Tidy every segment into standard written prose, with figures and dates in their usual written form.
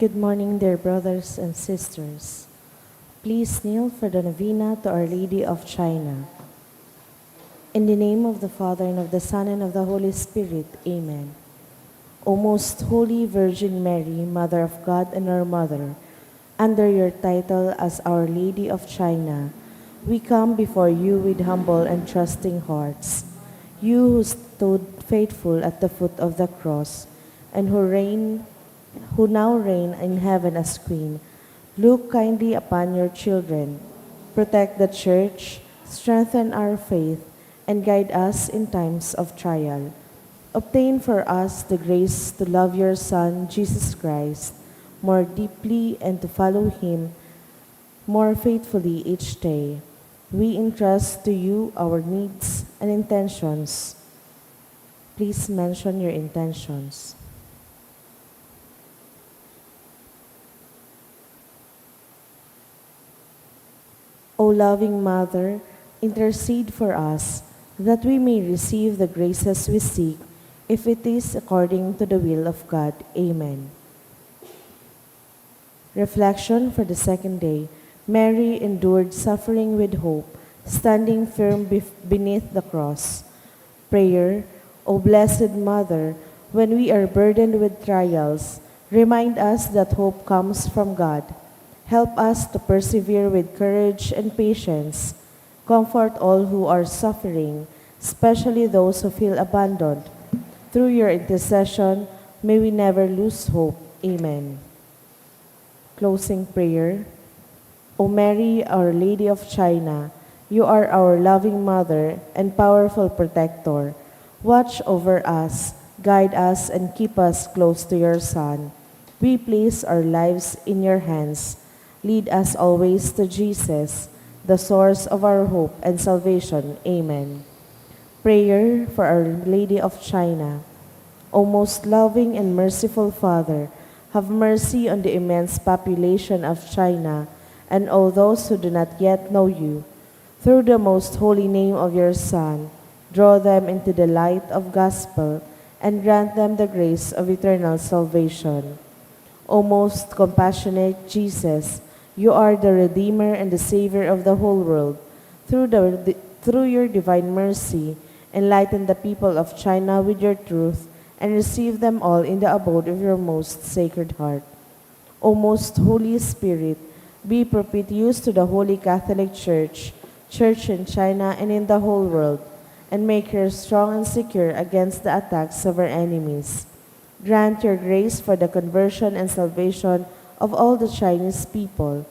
Good morning, dear brothers and sisters. Please kneel for the novena to Our Lady of China. In the name of the Father, and of the Son, and of the Holy Spirit, Amen. O most holy Virgin Mary, Mother of God and our Mother, under your title as Our Lady of China, we come before you with humble and trusting hearts. You who stood faithful at the foot of the cross, and who now reign in heaven as Queen, look kindly upon your children. Protect the Church, strengthen our faith, and guide us in times of trial. Obtain for us the grace to love your Son, Jesus Christ, more deeply and to follow him more faithfully each day. We entrust to you our needs and intentions. Please mention your intentions. O loving Mother, intercede for us that we may receive the graces we seek, if it is according to the will of God. Amen. Reflection for the second day. Mary endured suffering with hope, standing firm beneath the cross. Prayer. O Blessed Mother, when we are burdened with trials, remind us that hope comes from God. Help us to persevere with courage and patience. Comfort all who are suffering, especially those who feel abandoned. Through your intercession, may we never lose hope. Amen. Closing prayer. O Mary, Our Lady of China, you are our loving Mother and powerful protector. Watch over us, guide us, and keep us close to your Son. We place our lives in your hands. Lead us always to Jesus, the source of our hope and salvation. Amen. Prayer for Our Lady of China. O most loving and merciful Father, have mercy on the immense population of China and all those who do not yet know you. Through the most holy name of your Son, draw them into the light of gospel and grant them the grace of eternal salvation. O most compassionate Jesus, you are the Redeemer and the Savior of the whole world. Through your divine mercy, enlighten the people of China with your truth and receive them all in the abode of your most sacred heart. O most Holy Spirit, be propitious to the Holy Catholic Church in China and in the whole world, and make her strong and secure against the attacks of her enemies. Grant your grace for the conversion and salvation of all the Chinese people.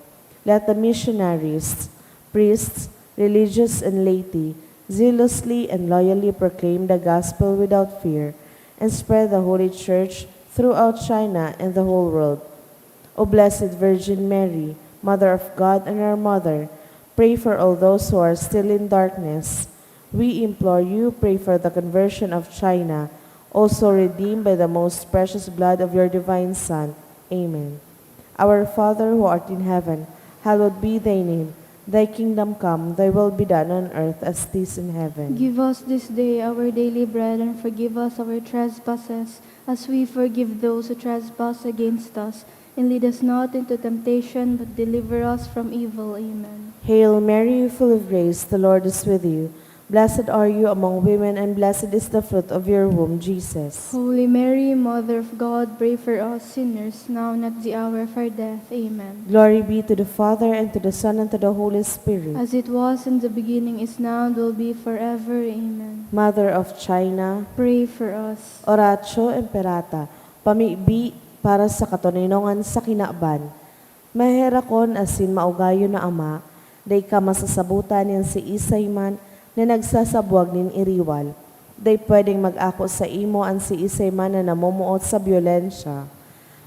Let the missionaries, priests, religious, and laity zealously and loyally proclaim the gospel without fear and spread the Holy Church throughout China and the whole world. O Blessed Virgin Mary, Mother of God and our Mother, pray for all those who are still in darkness. We implore you, pray for the conversion of China, also redeemed by the most precious blood of your divine Son. Amen. Our Father who art in heaven, hallowed be thy name. Thy kingdom come, thy will be done on earth as it is in heaven. Give us this day our daily bread, and forgive us our trespasses, as we forgive those who trespass against us. And lead us not into temptation, but deliver us from evil. Amen. Hail Mary, full of grace, the Lord is with you. Blessed are you among women, and blessed is the fruit of your womb, Jesus. Holy Mary, Mother of God, pray for us sinners, now and at the hour of our death. Amen. Glory be to the Father, and to the Son, and to the Holy Spirit. As it was in the beginning, is now, and will be forever. Amen. Mother of China, Pray for us. Oratio Imperata, pamibi para sa katoninongan sa kinaban. Maherakon asin maugayo na ama, day ka masasabutan yan si Isayman, na nagsasabwag nin iriwal. Day pwedeng mag-ako sa imo ang si Isayman na namumuot sa biolensya.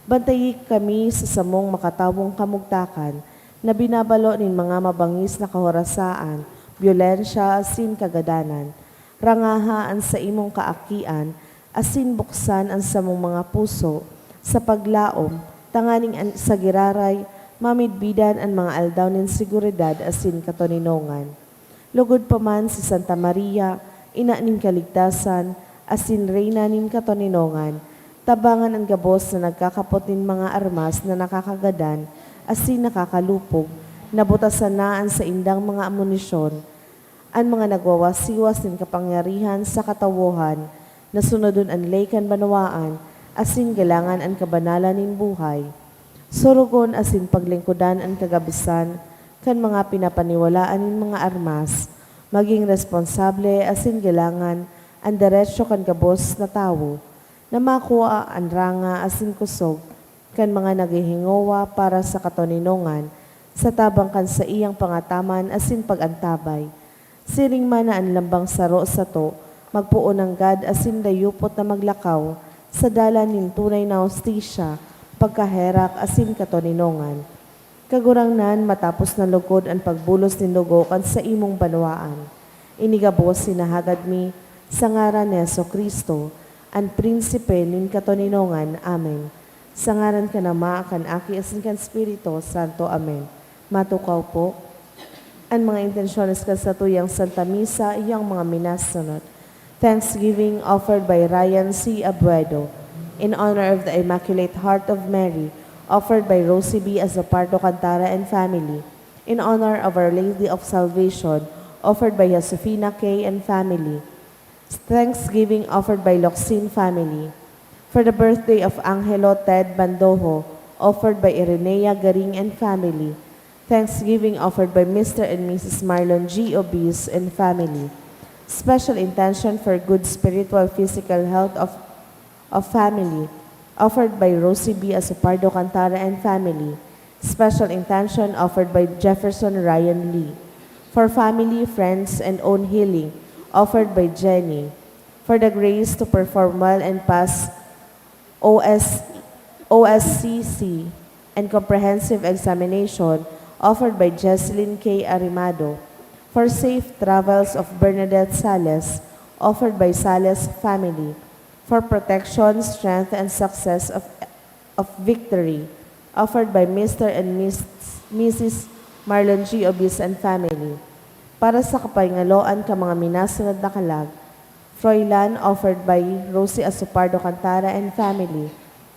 Bantayi kami sa samong makatawong kamugtakan, na binabalo nin mga mabangis na kahorasaan, biolensya asin kagadanan. Rangahaan sa imong kaakian, asin buksan ang samong mga puso, sa paglaom, tanganing sa giraray, mamidbidan ang mga aldaw nin seguridad asin katoninongan. Lugod pa man si Santa Maria, ina nin kaligtasan, asin reyna nin katoninongan, Tabangan ang gabos na nagkakapotin mga armas na nakakagadan, asin nakakalupog, nabutasan naan sa indang mga amunisyon, ang mga nagwawasiwas ng kapangyarihan sa katawuhan, na sunodon ang laykan banawaan, asin galangan ang kabanalan nin buhay. Surugon asin paglingkudan ang kagabisan, kan mga pinapaniwalaan nin mga armas, maging responsable asin galangan ang diretsyo kan gabos na tawo, na makuha ang ranga asin kusog, kan mga naghihingowa para sa katoninongan, sa tabang kan sa iyang pangataman asin pagantabay. Siring man na ang lambang saro sa to, magpuon ng gad asin dayupot na maglakaw, sa dalan nin tunay na hostisya, pagkaherak asin katoninongan. Kagurangnan matapos na lugod ang pagbulos ni dugo kan sa imong banwaan. Inigabos sinahagad mi sa ngaran ni Jesucristo, ang prinsipe nin katoninongan. Amen. Sa ngaran ka nama, kan aki asin kan Espiritu Santo. Amen. Matukaw po. Ang mga intensyones ka sa tuyang Santa Misa, iyang mga minasunod. Thanksgiving offered by Ryan C. Abuedo. In honor of the Immaculate Heart of Mary, offered by Rosie B. Azopardo Cantara and family. In honor of Our Lady of Salvation, offered by Josefina K. and family. Thanksgiving offered by Locsin family. For the birthday of Angelo Ted Bandojo, offered by Irenea Garing and family. Thanksgiving offered by Mr. and Mrs. Marlon G. Obis and family. Special intention for good spiritual physical health of family, offered by Rosie B. Azopardo Cantara and family. Special intention offered by Jefferson Ryan Lee. For family, friends, and own healing, offered by Jenny. For the grace to perform well and pass OSCC and comprehensive examination, offered by Jesselyn K. Arimado. For safe travels of Bernadette Sales, offered by Sales family. For protection, strength, and success of victory, offered by Mr. and Mrs. Marlon G. Obis and family. Para sa kapahingaloan ka mga minasunod na kalag, Froilan offered by Rosie Azopardo Cantara and family,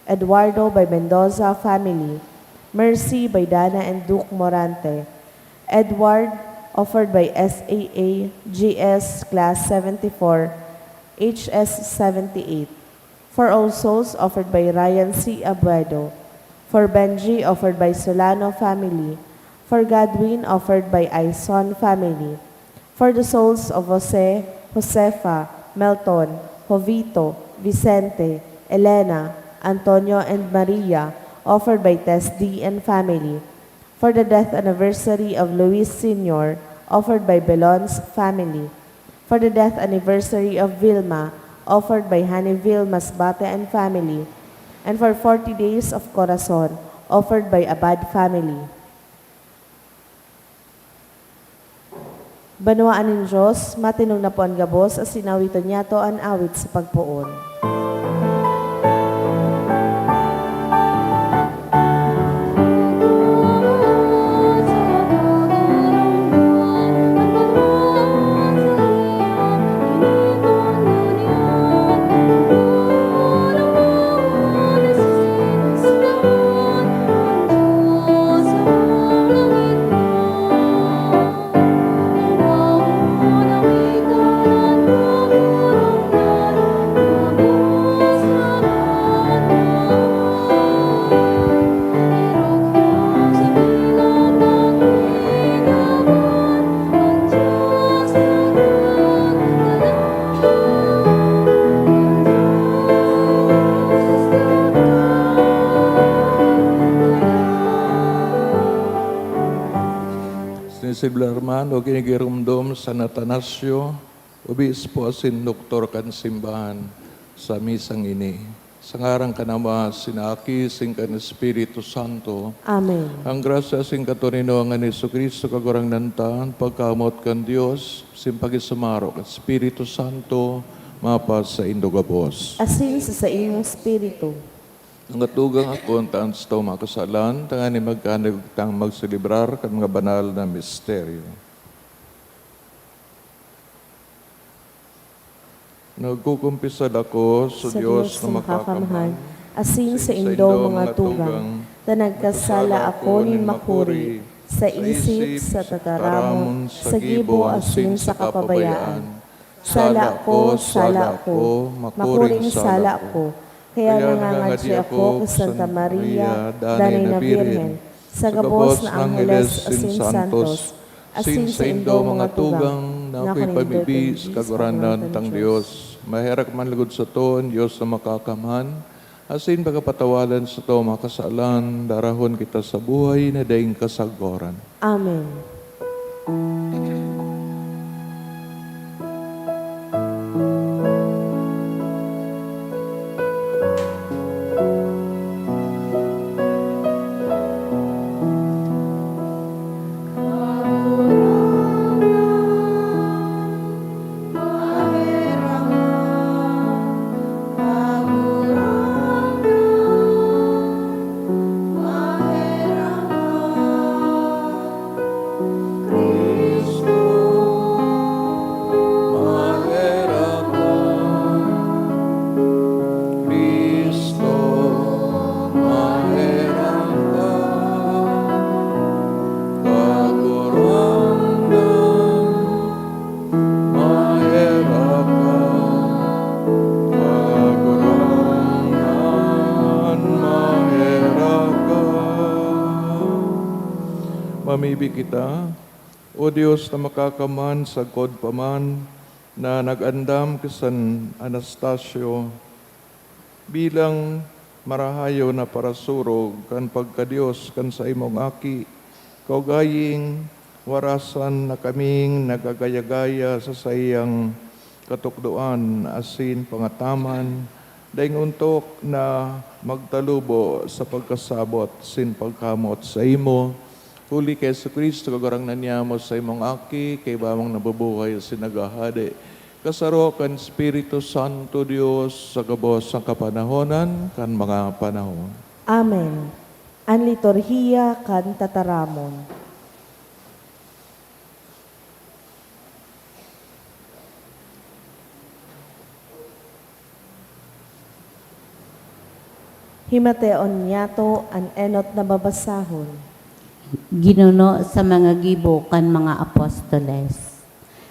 Eduardo by Mendoza family, Mercy by Dana and Duke Morante, Edward offered by SAA GS Class 74, HS 78. For All Souls offered by Ryan C. Abuedo. For Benji offered by Solano family. For Godwin offered by Aison family. For the souls of Jose, Josefa, Melton, Jovito, Vicente, Elena, Antonio, and Maria, offered by Tess D. and family. For the death anniversary of Luis Sr., offered by Belon's family. For the death anniversary of Vilma, offered by Hannibal Masbate and family. And for 40 days of Corazon, offered by Abad family. Banwaan ng Diyos, matinong na po ang gabos, as sinawitan niya to ang awit sa pagpuon. Sensible hermano, kinigirumdom sa Atanasio, obispo asin doktor kan simbahan sa misang ini. Sa ngarang kanama, sinaki, sing kan Espiritu Santo. Amen. Ang grasya sing katoninongan ni Jesucristo kagurang nantan, pagkamot kan Dios, simpagisamaro kan Espiritu Santo, mapas sa indogabos. Asin sa iyong espiritu. Ang katugang ako, ang taan sa makasalan, tangan ni magkanagtang magselebrar kan mga banal na misteryo. Nagkukumpisad ako sa Diyos na makakamahal, asin sa indo mga tugang, na nagkasala ako nin makuri, sa isip, sa tataramon, sa gibo, asin sa kapabayaan. Sala ko, makuring sala ko, kaya nangangadsi ako kay Santa Maria, Danay na Birhen, sa gabos na Angeles, asin santos, asin sa indo mga tugang, na ako'y pamibi sa kaguranan tang Diyos. Maherak man lugod sa toon, Diyos na makakaman, asin pagkapatawalan sa to makasalan, darahon kita sa buhay na daing kasagoran. Amen. Mamibi kita, O Diyos na makakaman sa God paman, na nag-andam kisan Anastasio, bilang marahayo na parasurog kan pagka-Diyos kan sa imong aki, kaugaying warasan na kaming nagagaya-gaya sa sayang katukduan asin pangataman, daing untok na magtalubo sa pagkasabot sin pagkamot sa imo. Huli kay Yesu Kristo, kagarang nanyamo sa imong aki, kay bamang nabubuhay sinagahade. Kasaro kan Espiritu Santo Dios sa gabos ng kapanahonan, kan mga panahon. Amen. An liturhiya kan tataramon. Himateon niyato an enot na babasahon. Ginuno sa mga gibo kan mga apostoles.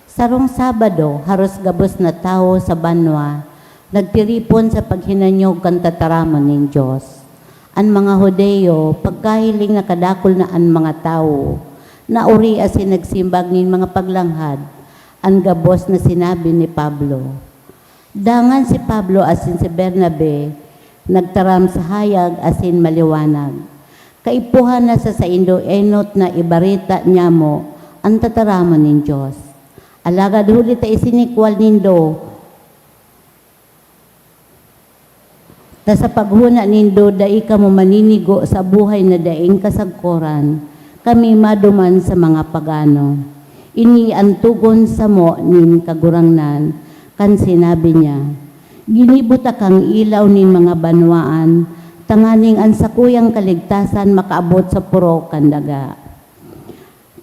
Sarong Sabado, haros gabos na tao sa banwa, nagtiripon sa paghinanyog kan tataramon ng Diyos. Ang mga Hodeo, pagkahiling nakadakol na ang mga tao, nauri asin nagsimbag nin mga paglanghad, ang gabos na sinabi ni Pablo. Dangan si Pablo asin si Bernabe, nagtaram sa hayag asin maliwanag. Kaipuhan na sa indo enot na ibarita niya mo ang tataramon ng Diyos. Alagad huli ta isinikwal nindo, ta sa paghuna nindo dai ka mo maninigo sa buhay na daing kasagkoran, kami maduman sa mga pagano. Ini ang tugon sa mo nin kagurangnan, kan sinabi niya, ginibot kang ilaw nin mga banwaan, tanganing ang sakuyang kaligtasan makaabot sa puro kandaga.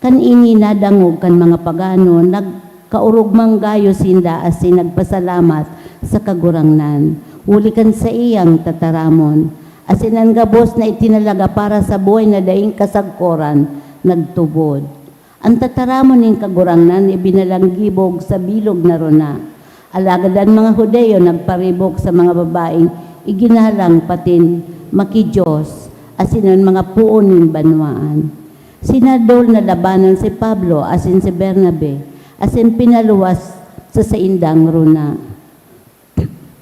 Kan ini nadangog kan mga pagano, nagkaurugmang gayo sinda asin nagpasalamat sa kagurangnan. Uli kan sa iyang tataramon, asin ang gabos na itinalaga para sa buhay na daing kasagkoran, nagtubod. Ang tataramon ng kagurangnan ibinalanggibog sa bilog na rona. Alagad ang mga Hodeo nagparibok sa mga babaeng iginalang patin makidiyos asin ang mga puon ng banwaan. Sinadol na labanan si Pablo asin si Bernabe asin pinaluwas sa saindang runa.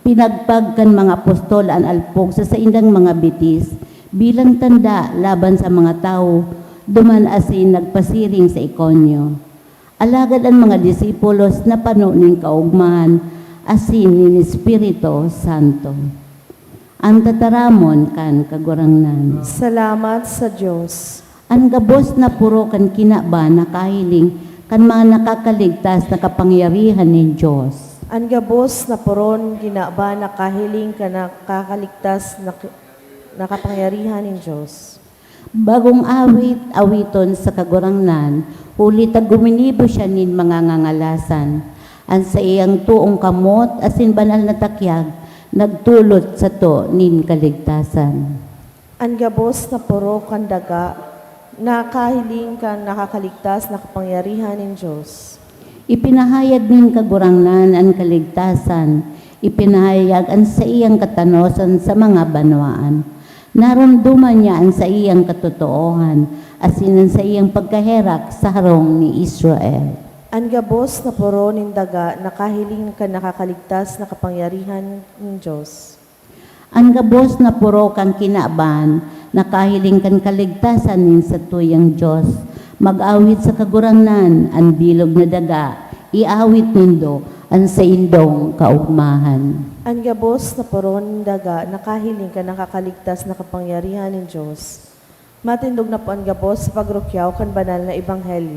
Pinagpagkan mga apostol ang alpog sa saindang mga bitis bilang tanda laban sa mga tao, duman asin nagpasiring sa Ikonyo. Alagad ang mga disipulos na pano ng kaugmahan asin ni Espiritu Santo. Ang tataramon kan kagurangnan. Salamat sa Diyos. Ang gabos na puro kan kinaba nakahiling kan mga nakakaligtas na kapangyarihan ng Diyos. Ang gabos na puron ginaba nakahiling ka nakakaligtas na nakapangyarihan ng Diyos. Bagong awiton sa kagurangnan, huli tag guminibo siya nin mga ngangalasan. Ang sa iyang tuong kamot, asin banal na takyag, nagtulot sa to nin kaligtasan. Ang gabos na puro kandaga, nakahiling ka nakakaligtas na kapangyarihan ng Diyos. Ipinahayag nin kagurangnan ang kaligtasan, ipinahayag ang sa iyang katanosan sa mga banwaan. Naramduman niya ang sa iyang katotoohan, asin ang sa iyang pagkaherak sa harong ni Israel. Ang gabos na puro nindaga, nakahiling ka nakakaligtas na kapangyarihan ng Diyos. Ang gabos na puro kang kinaban, nakahiling kan kaligtasan nin sa tuyang Diyos. Mag-awit sa kagurangnan, ang bilog na daga, iawit nindo ang sa indong kaugmahan. Ang gabos na puro nindaga, nakahiling ka nakakaligtas na kapangyarihan ng Diyos. Matindog na po ang gabos sa pagrukyaw kan banal na ebanghelyo.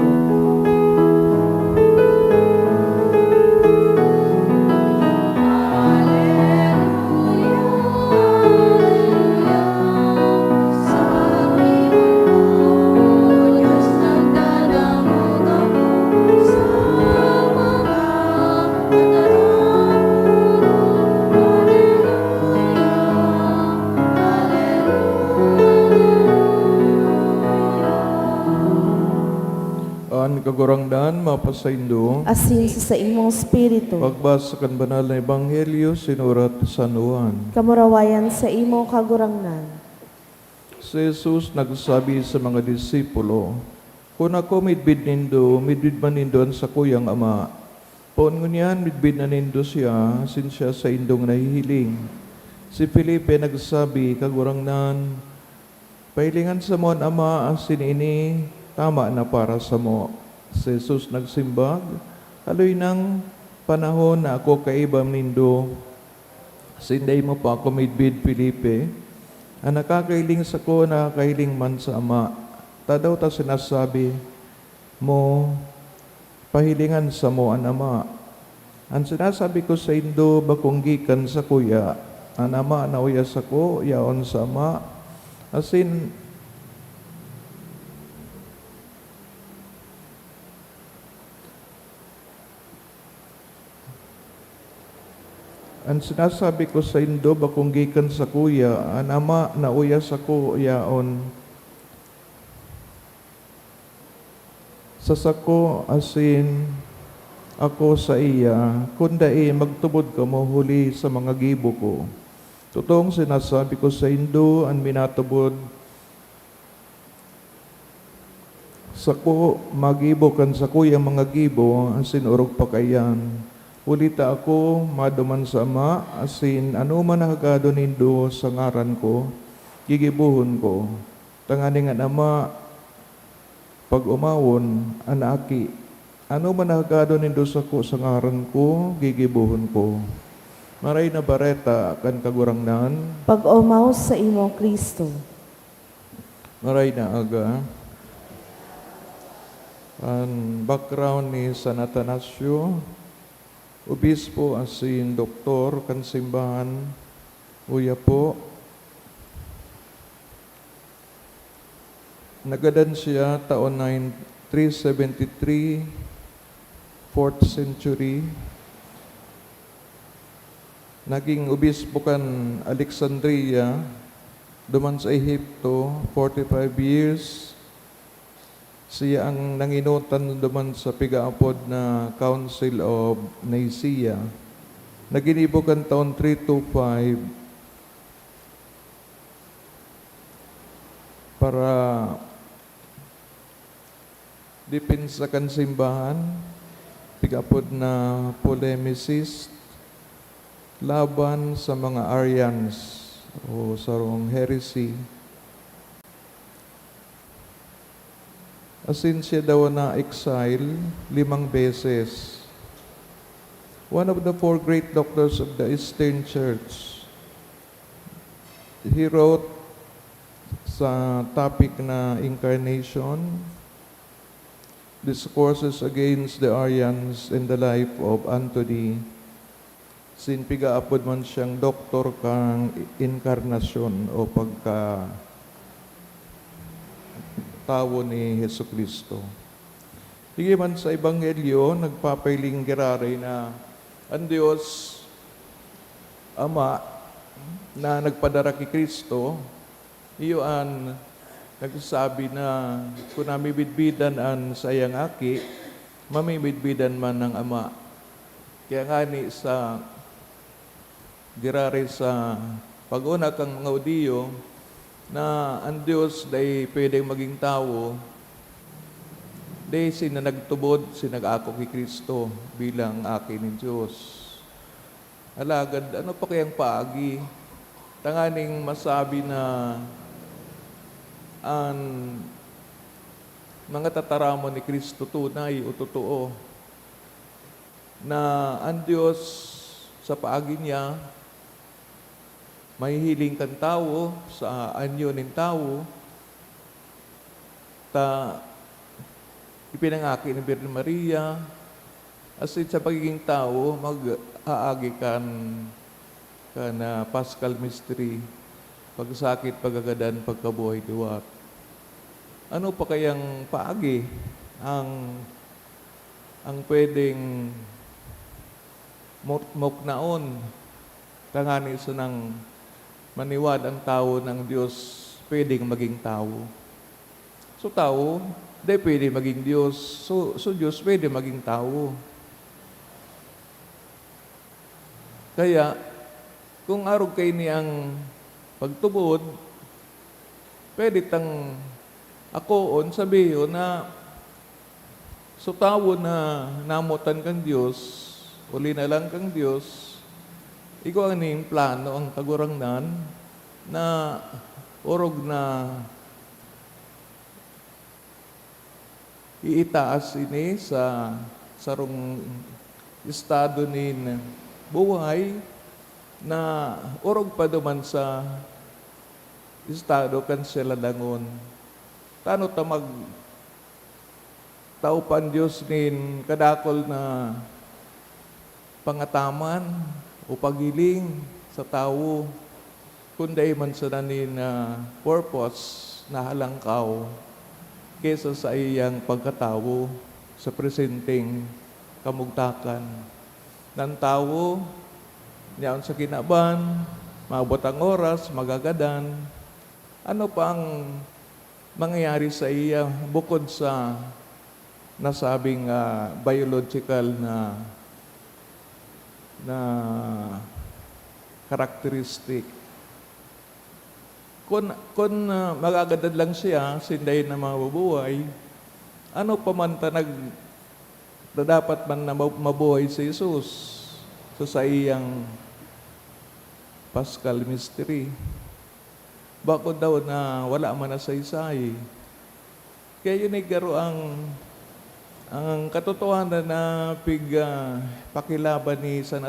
Ang kagurangdan, mapasaindo, Asin sa imong spiritu, pagbasa kan banal na ebanghelyo, sinurat sa San Juan. kamurawayan sa imong kagurangnan. Si Jesus nagsabi sa mga disipulo, kung ako midbid man nindo ang sa kuyang ama. Poon ngunyan, midbid na nindo siya, sin siya sa indong nahihiling. Si Felipe nagsabi, kagurangnan, pahilingan sa mo ang ama, asin ini, tama na para sa mo. Si Jesus nagsimbag, haloy ng panahon na ako kaibam nindo, sinday mo pa ako midbid, Felipe, ang nakakailing sa ko, nakakailing man sa ama. Tadaw ta sinasabi mo, pahilingan sa mo ang ama. Ang sinasabi ko sa indo, bakong gikan sa kuya, ang ama na uya sa ko, yaon sa ama. Asin, ang sinasabi ko sa indo, bakong gikan sa kuya, ang ama na uya sa ko, yaon sa sako, asin ako sa iya, kundai magtubod ka mo huli sa mga gibo ko. Totoong sinasabi ko sa indo, ang minatubod sa ko, magibo kan sa kuya mga gibo, asin urog pa kayan. Ulita ako, maduman sa ama, asin ano man nakagado nindo sa ngaran ko, gigibuhon ko. Tanganing ang ama, pag umawon, anaki, ano man nakagado nindo sa ko sa ngaran ko, gigibuhon ko. Maray na bareta, kan kagurangnan, Pag umaw sa imong Kristo. maray na aga. Ang background ni San Atanasio, obispo asin doktor kan simbahan, uya po. Nagadan siya taon 373, 4th century. Naging obispo kan Alexandria, duman sa Ehipto, 45 years. Siya ang nanginutan duman sa pigaapod na Council of Nicaea. Naginibo kan taon 325 para depensa kan simbahan, pigaapod na polemicist laban sa mga Arians o sarong heresy. Asin siya daw na exile 5 beses. One of the 4 great doctors of the Eastern Church. He wrote sa topic na incarnation, discourses against the Arians and the life of Anthony. Sin pigaapod man siyang doktor kang inkarnasyon o pagka tawo ni Jesucristo. Higi man sa Ebanghelyo, nagpapailing girari na ang Diyos, Ama, na nagpadara kay Kristo, iyon nagsasabi na kung namibidbidan an sayang aki, mamibidbidan man ng Ama. Kaya nga ni sa girari sa pag-una kang mga Udiyo, na ang Diyos day pwedeng maging tao, day sinanagtubod, sinag-ako kay Kristo bilang akin ng Diyos. Alagad, ano pa kayang paagi? Tanganing masabi na ang mga tataramon ni Kristo tunay o totoo, na ang Diyos sa paagi niya, mahihiling kang tao sa anyo ng tao, ipinangaki ni Birhen Maria, as in sa pagiging tao, mag-aagi kan na Paschal Mystery, pagsakit, pagagadan, pagkabuhay, duwat. Ano pa kayang paagi ang pwedeng muknaon, tangani sa nang maniwad ang tao ng Diyos pwedeng maging tao. So tao, di pwede maging Diyos. So Diyos pwede maging tao. Kaya, kung arog kay niyang pagtubod, pwede tang akoon sabihin na so tao na namutan kang Diyos, uli na lang kang Diyos, ikaw ang ning plano ang kagurangnan na orog na iitaas ini sa sarong estado nin buhay na orog pa duman sa estado kan sila dangon. Tano ta mag taupan Diyos nin kadakol na pangataman o pagiling sa tao, kundi man sa nanin na purpose na halangkaw kesa sa iyang pagkatao sa presenteng kamugtakan ng tao, niyaon sa kinaban, maabot ang oras, magagadan. Ano pa ang mangyayari sa iya bukod sa nasabing biological na karakteristik? Kung magagadad lang siya, sinday na mabubuhay, ano pa man na dapat man na mabuhay si Jesus sa iyang Paschal Mystery. Bakod daw na wala man na saysay. Kaya yun ay garo ang katotohanan na pakilaban ni San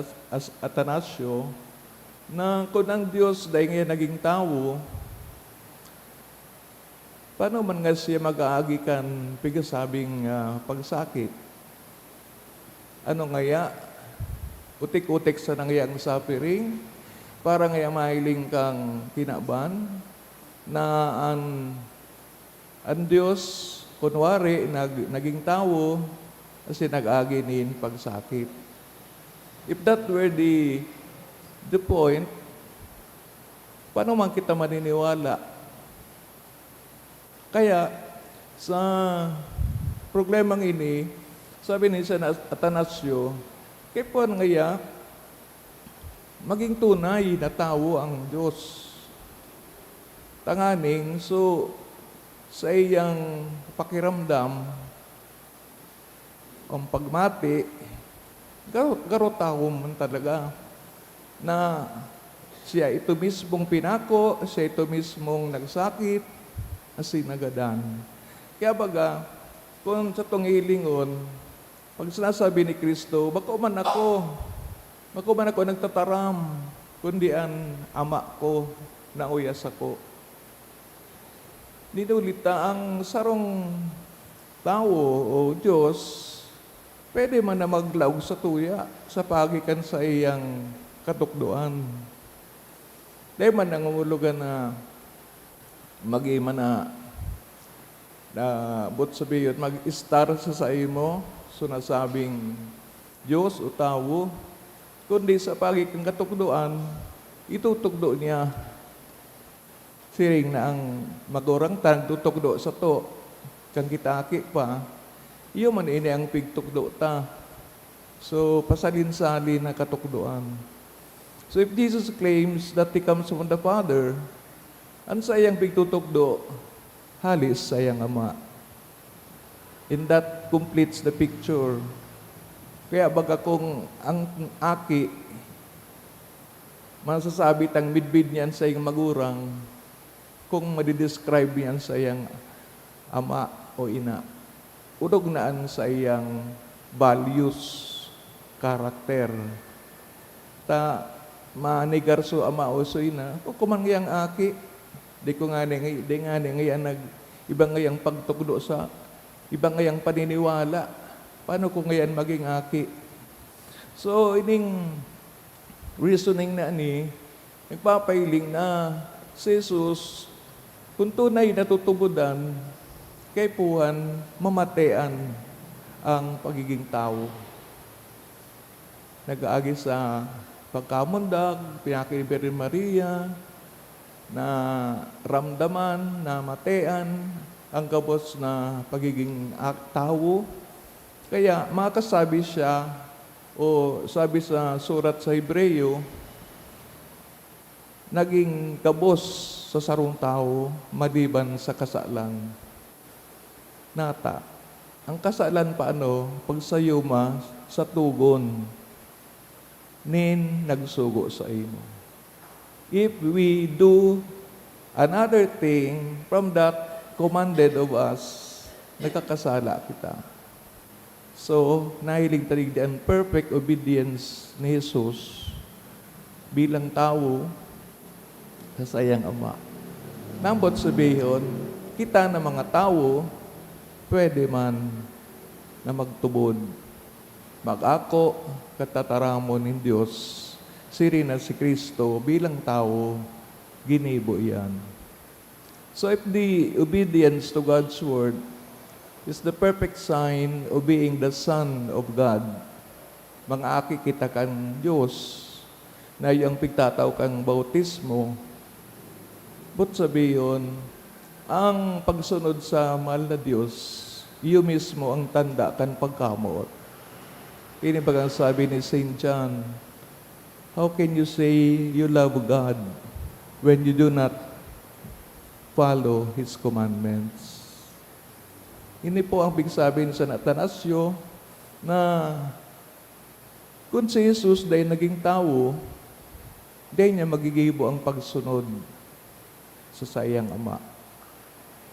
Atanasio na kung ang Diyos dahil ngayon naging tao, paano man nga siya mag-aagi kan pigasabing pagsakit? Ano ngaya? Utik-utik sa nangyayang suffering, para ngaya mahiling kang kinaban na ang Diyos, kunwari, naging tao, kasi nag-agi nin pagsakit. If that were the point, paano man kita maniniwala? Kaya, sa problemang ini, sabi ni San Atanasio, kaya po ngaya, maging tunay na tao ang Diyos. Tanganing, so, sa iyang pakiramdam, ang pagmati, garo tao man talaga, na siya ito mismong pinako, siya ito mismong nagsakit, asinagadan. Kaya baga, kung sa tong hilingon, pag sinasabi ni Kristo, bako man ako nagtataram, kundi ang ama ko na uyas ako. Ninulita ang sarong tao o Diyos, pwede man na maglaog sa tuya sa pagikan sa iyang katukduan. Dahil man nangungulugan na man na na but sabihin, mag-star sa imo, so nasabing Diyos o tao, kundi sa pagiging katukdoan, itutugdo niya. Siring na ang magurang tan, tutugdo sa to, kang kitaki pa, iyo man ini ang pigtukdo ta. So, pasalin-salin na katukdoan. So, if Jesus claims that He comes from the Father, ang sayang pigtutugdo, halis sayang Ama. And that completes the picture. Kaya baga kung ang aki, masasabi tang midbid niyan sa iyong magurang, kung madidescribe niyan sa iyang ama o ina, udog naan sa iyang values, karakter. Ta, manigarso ama o so ina, o kumangyang aki, di nga ngayon ibang ngayang pagtugdo sa, ibang ngayang paniniwala, paano kung ngayon maging aki? So, ining reasoning na ni, nagpapailing na si Jesus, kung tunay natutubudan, kay puhan mamatean ang pagiging tao. Nag-aagi sa pagkamundag, pinakiliberi Maria, na ramdaman, na matean, ang kabos na pagiging tao. Kaya makasabi siya, o sabi sa surat sa Hebreo, naging kabos sa sarong tao, maliban sa kasalan. Nata, ang kasalan paano? Pagsayuma sa tugon, nin nagsugo sa imo. If we do another thing from that commanded of us, nagkakasala kita. So, nahiling talig ang perfect obedience ni Jesus bilang tao sa sayang Ama. Nambot sabihin, kita na mga tao, pwede man na magtubod. Mag-ako, katataramon ng Diyos, siri na si Kristo bilang tao, ginibo yan. So if the obedience to God's Word is the perfect sign of being the Son of God, mga aki kita kan Diyos, na yung pigtataw kang bautismo, but sabiyon, ang pagsunod sa mahal na Diyos, iyo mismo ang tanda kan pagkamot. Ini bagang sabi ni St. John, how can you say you love God when you do not follow His commandments? Ini po ang bigsabi sa Atanasio na kung si Jesus dahil naging tao, dahil niya magigibo ang pagsunod sa sayang Ama.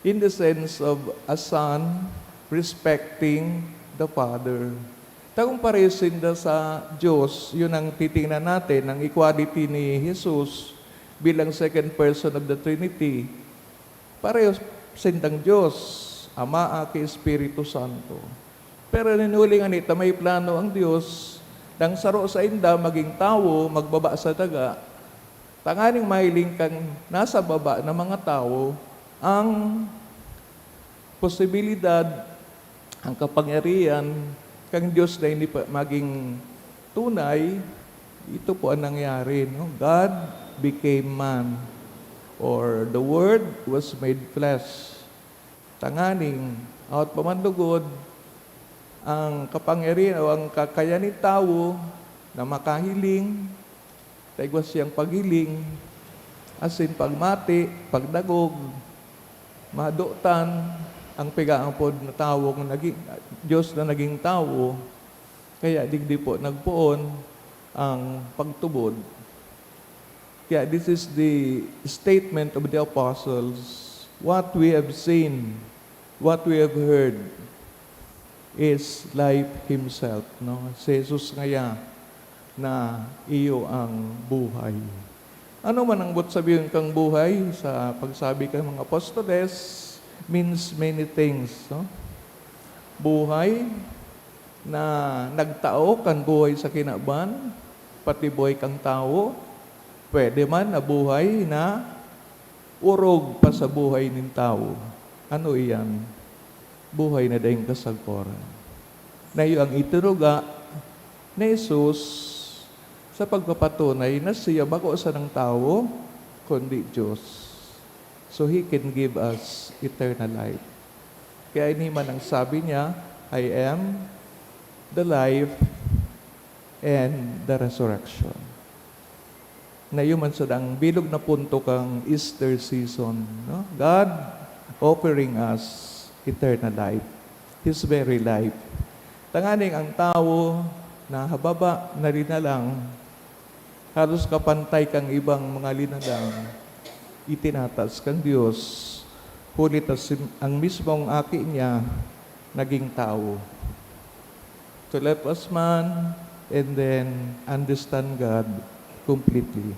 In the sense of a son respecting the Father. Takong paresin da sa Diyos, yun ang titingnan natin, ang equality ni Jesus bilang second person of the Trinity. Pareho sindang Diyos, Ama, Aki, Espiritu Santo. Pero ninulingan ito, may plano ang Diyos, nang saro sa inda, maging tao, magbaba sa daga, tanganing mahiling kang nasa baba ng mga tao, ang posibilidad, ang kapangyarihan, kang Diyos na hindi pa maging tunay, ito po ang nangyari. No? God became man, or the Word was made flesh. Tanganing, at pamandugod, ang kapangyarihan o ang kakayanin tao na makahiling, taigwas siyang paghiling, asin pagmati, pagdagog, madutan, ang pigaangpod na tao, Diyos na naging tao, kaya digdi po nagpoon ang pagtubod. Kaya this is the statement of the apostles, what we have seen, what we have heard, is life Himself. No? Si Jesus ngaya na iyo ang buhay. Ano man ang but sabihin kang buhay sa pagsabi kang mga apostoles, means many things. No? Buhay na nagtao kan buhay sa kinaban, pati buhay kang tao, pwede man na buhay na urog pa sa buhay ng tao. Ano iyan? buhay na daing kasagporan. Na iyo ang itinuga na Jesus sa pagpapatunay na siya bako sa ng tao, kundi Diyos. So He can give us eternal life. Kaya ini man ang sabi niya, I am the life and the resurrection. Na iyo man sa dang bilog na punto kang Easter season. No? God offering us eternal life. His very life. Tanganing ang tao na hababa na linalang, halos kapantay kang ibang mga linalang, itinatas kang Diyos, hulit ang mismong aki niya naging tao. To let us man and then understand God completely.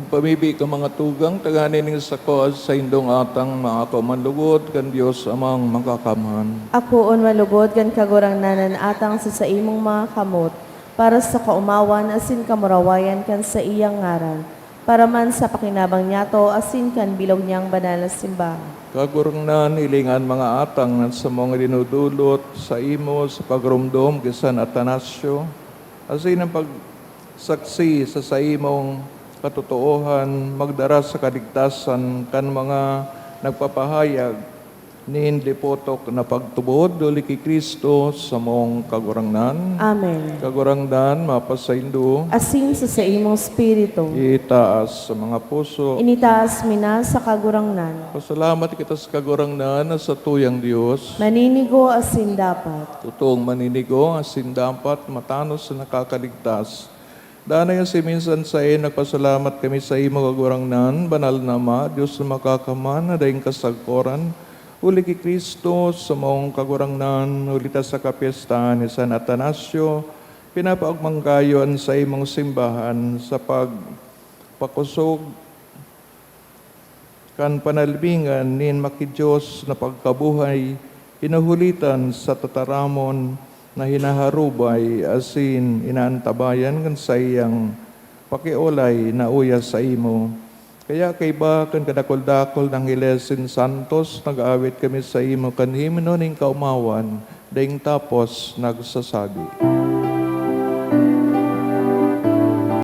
Pamibi ka mga tugang, taganin sa cause sa indong atang mga kamanlugod, kan Diyos amang makakaman. Ako on malugod kan kagurang nanan atang sa imong mga kamot, para sa kaumawan asin kamurawayan kan sa iyang ngaran, para man sa pakinabang niyato asin kan bilog niyang banal na simbahan. Kagurang na nilingan mga atang nan sa mga dinudulot sa imo sa pagrumdom kisan Atanasio, asin ang pagsaksi sa imong katotoohan, magdara sa kaligtasan kan mga nagpapahayag ni hindi potok na pagtubod duli kay Kristo sa mong kagurangnan. Amen. Kagurangdan, mapasaindo, Asin sa imong spirito, itaas sa mga puso. initaas mina sa kagurangnan. Pasalamat kita sa kagurangnan na sa tuyang Diyos. Maninigo asin dapat. Totoong maninigo, asin dapat matanos sa nakakaligtas. Danay si minsan sa nagpasalamat kami sa imo kagurangnan, banal na Ma, Diyos na makakaman, na daing kasagporan, uli ki Kristo sa mong kagurangnan, ulita sa kapiestahan ni San Atanasio, pinapaagmangkayon sa imong simbahan sa pagpakusog kan panalbingan nin makidiyos na pagkabuhay, inahulitan sa tataramon, na hinaharubay asin inaantabayan kan sa iyang pakiolay na uya sa imo. Kaya kay ba kan kadakol-dakol ng Hilesin Santos, nag-aawit kami sa imo kan himno ning kaumawan, daing tapos nagsasabi.